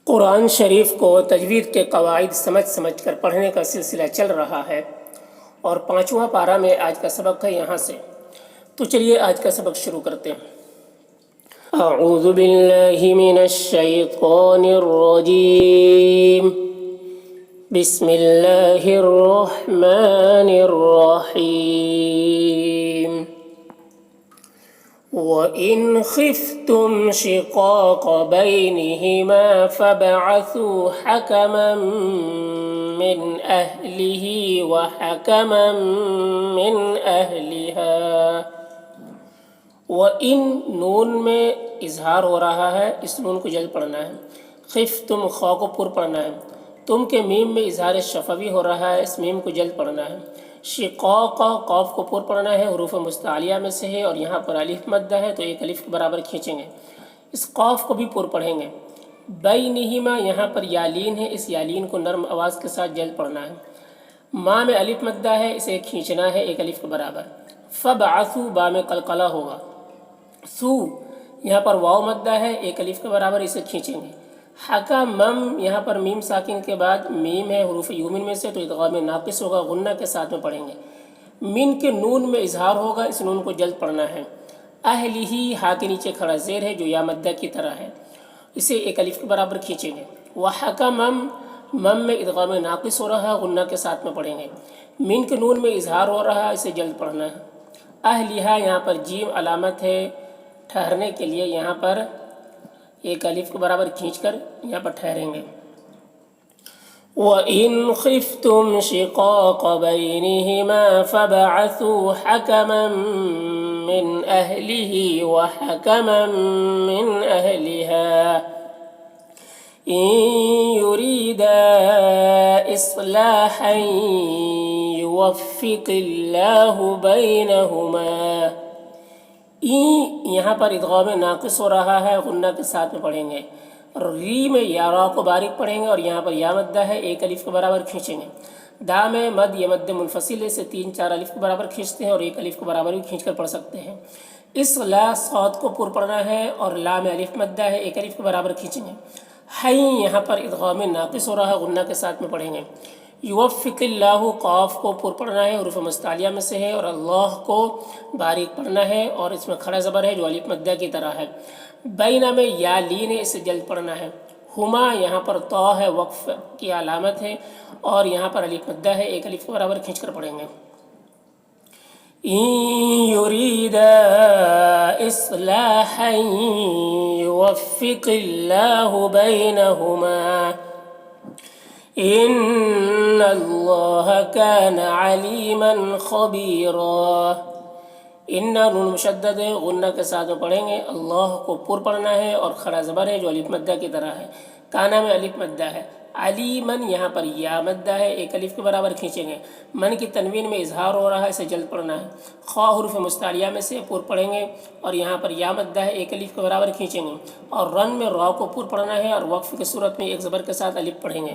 قرآن شریف کو تجوید کے قواعد سمجھ سمجھ کر پڑھنے کا سلسلہ چل رہا ہے اور 5واں پارہ میں آج کا سبق ہے یہاں سے۔ تو چلیے آج کا سبق شروع کرتے ہیں۔ اعوذ باللہ من الشیطان الرجیم، بسم اللہ الرحمن الرحیم۔ وَإِنْ خِفْتُمْ شِقَاقَ بَيْنِهِمَا فَابْعَثُوا حَكَمًا مِّنْ أَهْلِهِ وَحَكَمًا مِّنْ أَهْلِهَا۔ وَإِن نون میں اظہار ہو رہا ہے، اس نون کو جلد پڑھنا ہے۔ خفتم خا کو پر پڑھنا ہے۔ تم کے میم میں اظہار شفوی ہو رہا ہے، اس میم کو جلد پڑھنا ہے۔ شقاق قاف کو پر پڑھنا ہے، حروف مستعلیہ میں سے ہے اور یہاں پر الف مدہ ہے تو ایک الف کے برابر کھینچیں گے، اس قاف کو بھی پر پڑھیں گے۔ بینہما یہاں پر یالین ہے، اس یالین کو نرم آواز کے ساتھ جلد پڑھنا ہے۔ ما میں الف مدہ ہے، اسے کھینچنا ہے ایک الف کے برابر۔ فبعثوا با میں قلقلہ ہوگا۔ سو یہاں پر واو مدہ ہے، ایک الف کے برابر، اسے کھینچیں گے۔ حکمم یہاں پر میم ساکن کے بعد میم ہے حروف یومن میں سے تو ادغام ناقص ہوگا، غنہ کے ساتھ میں پڑھیں گے۔ من کے نون میں اظہار ہوگا، اس نون کو جلد پڑھنا ہے۔ اہلہی ہا کے نیچے کھڑا زیر ہے جو یا مدہ کی طرح ہے، اسے ایک الف کے برابر کھینچیں گے۔ وحکمم مم میں ادغام ناقص ہو رہا ہے، غنہ کے ساتھ میں پڑھیں گے۔ من کے نون میں اظہار ہو رہا ہے، اسے جلد پڑھنا ہے۔ اہلہا یہاں پر جیم علامت ہے ٹھہرنے کے لیے، یہاں پر ایک الف کے برابر کھینچ کر یہاں پر ٹھہریں گے۔ وَإِنْ خِفْتُمْ شِقَاقَ بَيْنِهِمَا فَابْعَثُوا حَكَمًا مِّنْ أَهْلِهِ وَحَكَمًا مِّنْ أَهْلِهَا إِنْ يُرِيدَا إِصْلَاحًا يُوَفِّقِ اللَّهُ بَيْنَهُمَا۔ یہاں پر ادغام ناقص ہو رہا ہے، غنہ کے ساتھ میں پڑھیں گے۔ ری میں یا را کو باریک پڑھیں گے اور یہاں پر یا مدہ ہے، ایک الف کے برابر کھینچیں گے۔ دا میں مد یا مد منفصل سے 3-4 الف کے برابر کھینچتے ہیں اور ایک الف کے برابر بھی کھینچ کر پڑھ سکتے ہیں۔ اس لا صاد کو پر پڑھنا ہے اور لا میں الف مدہ ہے، ایک الف کے برابر کھینچیں گے۔ حی یہاں پر ادغام ناقص ہو رہا ہے، غنہ کے ساتھ میں پڑھیں گے۔ یوفق اللہ قاف کو پر پڑھنا ہے، حروف مستعلیہ میں سے ہے اور اللہ کو باریک پڑھنا ہے اور اس میں کھڑا زبر ہے جو الف مدہ کی طرح ہے۔ بینا میں یا لین ہے، اسے جلد پڑھنا ہے۔ ہما یہاں پر تو ہے، وقف کی علامت ہے اور یہاں پر الف مدہ ہے، ایک الف کے برابر کھینچ کر پڑھیں گے۔ ان یریدا اصلاحا یوفق اللہ بینہما ان اللہ کان علیما خبیرا۔ ان نون مشدد ہے، غنہ کے ساتھ میں پڑھیں گے۔ اللہ کو پر پڑھنا ہے اور کھڑا زبر ہے جو الف مدہ کی طرح ہے۔ کانا میں الف مدہ ہے۔ علیمن یہاں پر یا مدہ ہے، ایک الف کے برابر کھینچیں گے۔ من کی تنوین میں اظہار ہو رہا ہے، اسے جلد پڑھنا ہے۔ خا حروف مستعلیہ میں سے پر پڑھیں گے اور یہاں پر یا مدہ ہے، ایک الف کے برابر کھینچیں گے۔ اور رن میں را کو پر پڑھنا ہے اور وقف کی صورت میں ایک زبر کے ساتھ الف پڑھیں گے۔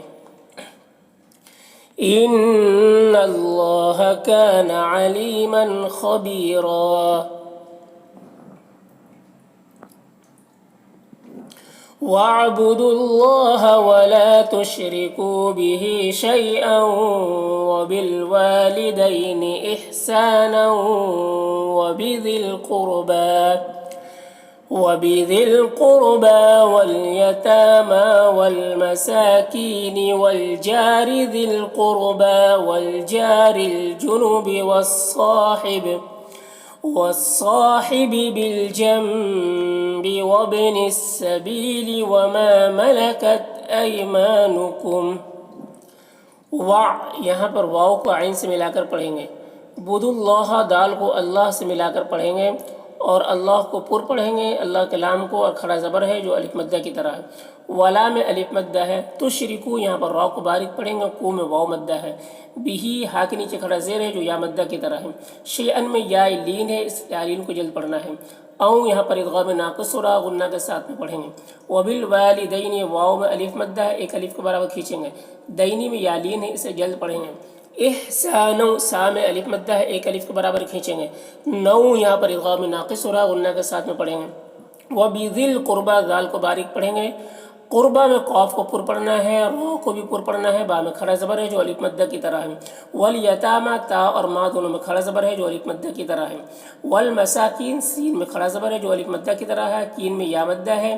ان اللہ کان علیما خبیرا۔ وَاعْبُدُوا اللَّهَ وَلَا تُشْرِكُوا بِهِ شَيْئًا وَبِالْوَالِدَيْنِ إِحْسَانًا وَبِذِي الْقُرْبَى وَالْيَتَامَى وَالْمَسَاكِينِ وَالْجَارِ ذِي الْقُرْبَى وَالْجَارِ الْجُنُبِ والصاحب بالجنب وابن السبيل وما ملكت أيمانكم۔ یہاں پر واو کو عین سے ملا کر پڑھیں گے۔ بود اللہ دال کو اللہ سے ملا کر پڑھیں گے اور اللہ کو پر پڑھیں گے، اللہ کے لام کو، اور کھڑا زبر ہے جو الف مدہ کی طرح ہے۔ ولا میں الف مدہ ہے۔ تشرکو یہاں پر را کو باریک پڑھیں گے، کو میں واو مدہ ہے۔ بھی ہا کے نیچے کھڑا زیر ہے جو یا مدہ کی طرح ہے۔ شیئن میں یا لین ہے، اس یا لین کو جلد پڑھنا ہے۔ او یہاں پر ادغام ناقص ہو رہا، غنہ کے ساتھ میں پڑھیں گے۔ وبالوالدین واو میں الف مدہ ہے، ایک الف کے برابر کھینچیں گے۔ دینی میں یا لین ہے، اسے جلد پڑھیں گے۔ احسانو سا میں الف مدہ ہے، ایک الف کے برابر کھینچیں گے۔ نو یہاں پر ادغام ناقص ہو رہا، غنہ کے ساتھ میں پڑھیں گے۔ وبذی القربى ذال کو باریک پڑھیں گے۔ قربا میں قاف کو پر پڑھنا ہے، رو کو بھی پر پڑھنا ہے، با میں کھڑا زبر ہے جو الف مدہ کی طرح ہے۔ والیتاما تا اور ما دونوں میں کھڑا زبر ہے جو الف مدہ کی طرح ہے۔ والمساکین سین میں کھڑا زبر ہے جو الف مدہ کی طرح ہے، کین میں یا مدہ ہے۔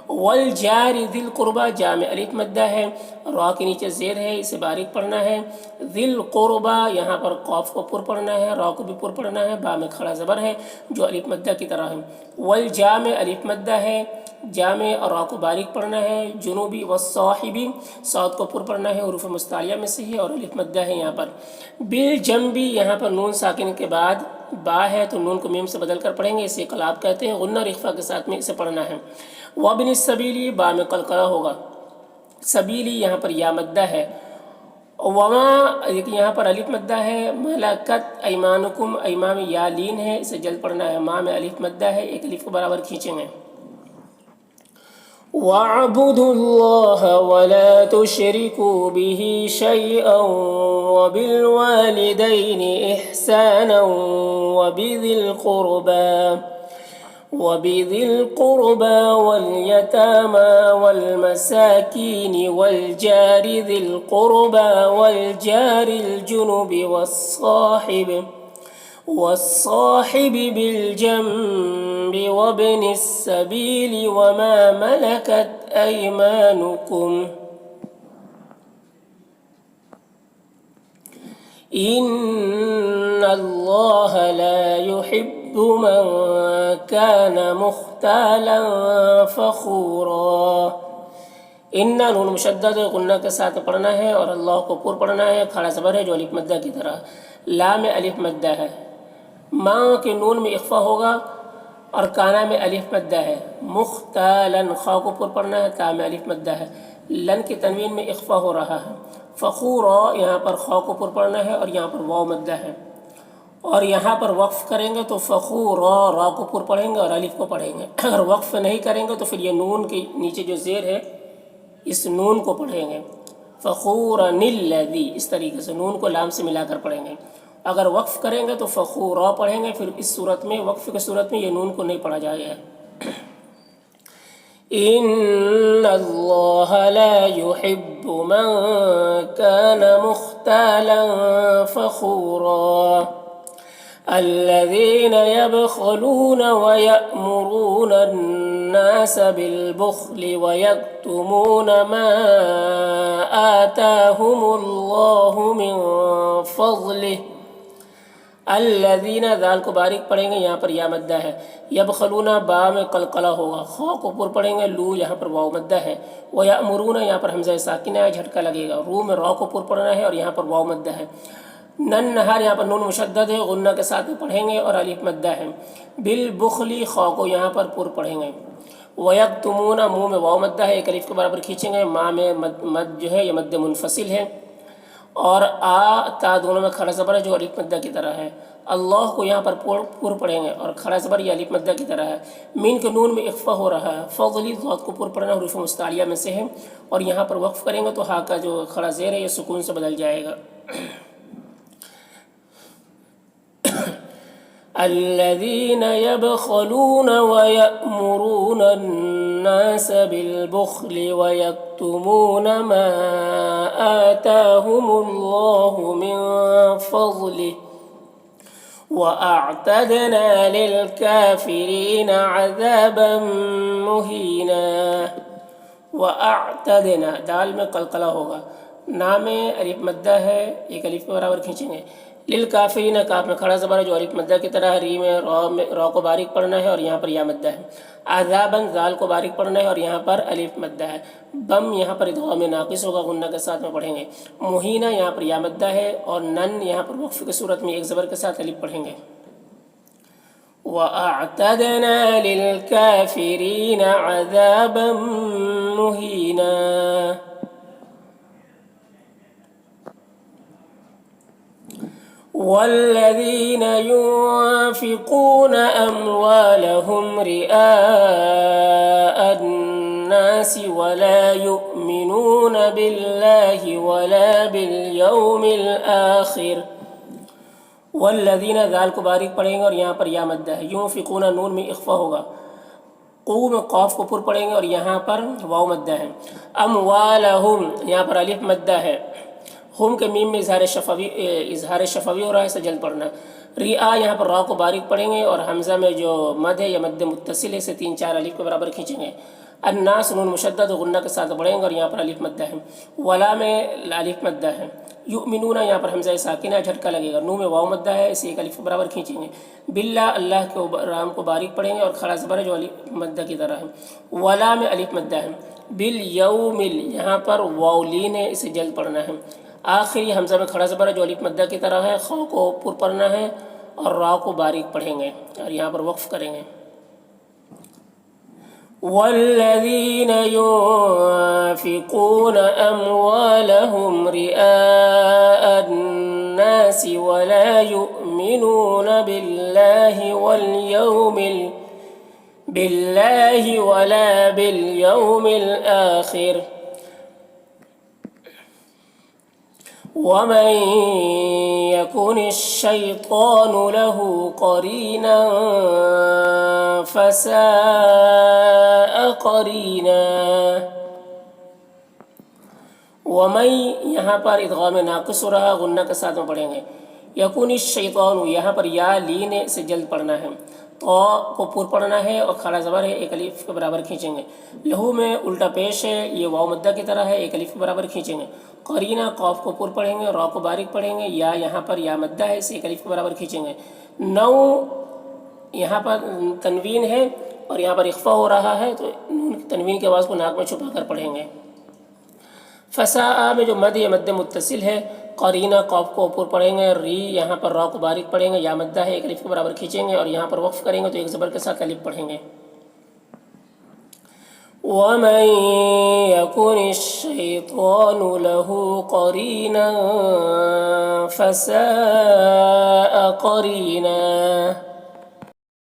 والجار ذی القربا جا میں الف مدہ ہے، را کے نیچے زیر ہے، اسے باریک پڑھنا ہے۔ ذی القربا یہاں پر قاف کو پر پڑھنا ہے، را کو بھی پر پڑھنا ہے، با میں کھڑا زبر ہے جو الف مدہ کی طرح ہے۔ والجا میں الف مدہ ہے، جا میں اور را کو باریک پڑھنا ہے۔ جنوبی والصاحبی صاد کو پر پڑھنا ہے، حروف مستعلیہ میں سے ہے اور الف مدہ ہے یہاں پر۔ بالجنبی یہاں پر نون ساکن کے بعد با ہے تو نون کو میم سے بدل کر پڑھیں گے، اسے قلاب کہتے ہیں، غنہ رخفہ کے ساتھ میں اسے پڑھنا ہے۔ وابن السبیلی با میں قلقلہ ہوگا، سبیلی یہاں پر یا مدہ ہے۔ وما یہاں پر الف مدہ ہے۔ ملکت ایمانکم ایما میں یا لین ہے، اسے جلد پڑھنا ہے۔ ما میں الف مدہ ہے، ایک الف کو برابر کھینچیں گے۔ وَاعْبُدُوا اللَّهَ وَلَا تُشْرِكُوا بِهِ شَيْئًا وَبِالْوَالِدَيْنِ إِحْسَانًا وَبِذِي الْقُرْبَى وَالْيَتَامَى وَالْمَسَاكِينِ وَالْجَارِ ذِي الْقُرْبَى وَالْجَارِ الْجُنُبِ والصاحب بالجنب وابن السبيل وما ملكت أيمانكم إن الله لا يحب من كان مختالا فخورا۔ ان نون مشدد غنہ کے ساتھ پڑھنا ہے اور اللہ کو پر پڑھنا ہے، کھڑا زبر ہے جو الف مدہ کی طرح۔ لا میں الف مدہ ہے، ماں کے نون میں اخفا ہوگا اور کانا میں الف مدہ ہے۔ مختالن خا کو پر پڑھنا ہے، تا میں الف مدہ ہے، لن کی تنوین میں اخفا ہو رہا ہے۔ فخورا یہاں پر خا کو پر پڑھنا ہے اور یہاں پر واو مدہ ہے، اور یہاں پر وقف کریں گے تو فخورا را کو پر پڑھیں گے اور الف کو پڑھیں گے۔ اگر وقف نہیں کریں گے تو پھر یہ نون کے نیچے جو زیر ہے اس نون کو پڑھیں گے، فخوراً الذی، اس طریقے سے نون کو لام سے ملا کر پڑھیں گے۔ اگر وقف کریں گے تو فخورا پڑھیں گے، پھر اس صورت میں وقف کی صورت میں یہ نون کو نہیں پڑھا جائے گا۔ ان اللہ لا يحب من كان مختالا فخورا الذين يبخلون ويأمرون الناس بالبخل ويكتمون ما آتاهم الله من فضله۔ الذین ذال کو باریک پڑھیں گے، یہاں پر یا مدہ ہے۔ یبخلون با میں قلقلہ ہوگا، خا کو پر پڑھیں گے، لو یہاں پر واو مدہ ہے۔ ویأمرون یہاں پر حمزہ ساکنہ ہے، جھٹکا لگے گا، رو میں را کو پر پڑھنا ہے اور یہاں پر واو مدہ ہے۔ نن نہار یہاں پر نون مشدد ہے، غنہ کے ساتھ میں پڑھیں گے اور الف مدہ ہے۔ بالبخلی خا کو یہاں پر پر پڑھیں گے۔ ویکتمون منہ میں واو مدہ ہے، ایک الف کے برابر کھینچیں گے۔ ما میں مد جو ہے یہ مد منفصل ہے، اور آ تا دونوں میں کھڑا زبر ہے جو الف مدہ کی طرح ہے۔ اللہ کو یہاں پر پر پڑھیں گے اور کھڑا زبر یہ الف مدہ کی طرح ہے۔ مین کے نون میں اخفا ہو رہا ہے، فضلی ضاد کو پر پڑھنا حروف مستعلیہ میں سے ہے، اور یہاں پر وقف کریں گے تو ہا کا جو کھڑا زیر ہے یہ سکون سے بدل جائے گا۔ الذين يبخلون ويأمرون الناس بالبخل ويكتمون ما آتاهم الله من فضله وأعتدنا للكافرين عذابا مهينا۔ وأعتدنا دال میں قلقلہ ہوگا، نام الف مدہ ہے، ایک الف کے برابر کھینچیں گے۔ للکافرین کاف میں کھڑا زبر ہے جو الف مدہ کی طرح ہے، ری میں را کو باریک پڑھنا ہے اور یہاں پر یا مدہ ہے۔ عذاباً ذال کو باریک پڑھنا ہے اور یہاں پر الف مدہ ہے۔ بم یہاں پر ادغام ناقص ہوگا، غنہ کے ساتھ میں پڑھیں گے۔ مہینہ یہاں پر یا مدہ ہے، اور نن یہاں پر وقف کی صورت میں ایک زبر کے ساتھ الف پڑھیں گے۔ وَأَعْتَدْنَا لِلْكَافِرِينَ عَذَابًا مُهِينًا۔ والذين ينفقون أموالهم رئاء الناس ولا يؤمنون بالله ولا باليوم الآخر۔ والذین ذال کو باریک پڑھیں گے اور یہاں پر یا مدہ ہے۔ ينفقون نون میں اخفا ہوگا، قو میں قاف کو پر پڑھیں گے اور یہاں پر واو مدہ ہے. اموالہم یہاں پر الف مدہ ہے. ہم کے میم میں اظہار شفوی ہو رہا ہے، اسے جلد پڑھنا. ریا یہاں پر را کو باریک پڑھیں گے اور حمزہ میں جو مد ہے یا مد متصل ہے اسے 3 4 الف کے برابر کھینچیں گے. الناس نون مشدد غنہ کے ساتھ پڑھیں گے اور یہاں پر الف مدہ ہے. ولا میں الف مدہ ہے. یؤمنون یہاں پر حمزہ ساکنہ جھٹکا لگے گا. نون میں واو مدہ ہے، اسے 1 الف کے برابر کھینچیں گے. باللہ اللہ کے رام کو باریک پڑھیں گے اور کھڑا زبر ہے جو الف مدہ کی طرح ہے. ولا میں الف مدہ ہے. بالیوم یہاں پر واو لین ہے، اسے جلد پڑھنا ہے. آخری حمزہ میں کھڑا زبر ہے جو الف مدہ کی طرح ہے. خاء کو پر پڑھنا ہے اور را کو باریک پڑھیں گے اور یہاں پر وقف کریں گے. والذین ينفقون أموالهم رئاء الناس ولا يؤمنون بالله ولا باليوم الآخر ومن يكن الشيطان له قرينا فساء قرينا. ومن یہاں پر ادغام ناقص ہو رہا، غنہ کے ساتھ میں پڑھیں گے. یکون الشیطان یہاں پر یا لین سے جلد پڑھنا ہے. تو کو پر پڑھنا ہے اور کھڑا زبر ہے 1 الف کے برابر کھینچیں گے. لہو میں الٹا پیش ہے، یہ واو مدہ کی طرح ہے، 1 الف کے برابر کھینچیں گے. قرینہ قاف کو پر پڑھیں گے، را کو باریک پڑھیں گے. یا یہاں پر یا مدہ ہے، اسے 1 الف کے برابر کھینچیں گے. نو یہاں پر تنوین ہے اور یہاں پر اخفا ہو رہا ہے، تو تنوین کی آواز کو ناک میں چھپا کر پڑھیں گے. فساء میں جو مد یا مد متصل ہے، قرینہ قاف کو اوپر پڑھیں گے. ری یہاں پر را کو باریک پڑھیں گے، یا مدہ ہے 1 الف کے برابر کھینچیں گے اور یہاں پر وقف کریں گے تو 1 زبر کے ساتھ الف پڑھیں گے. ومن يكن الشيطان له قرينا فساء قرينا.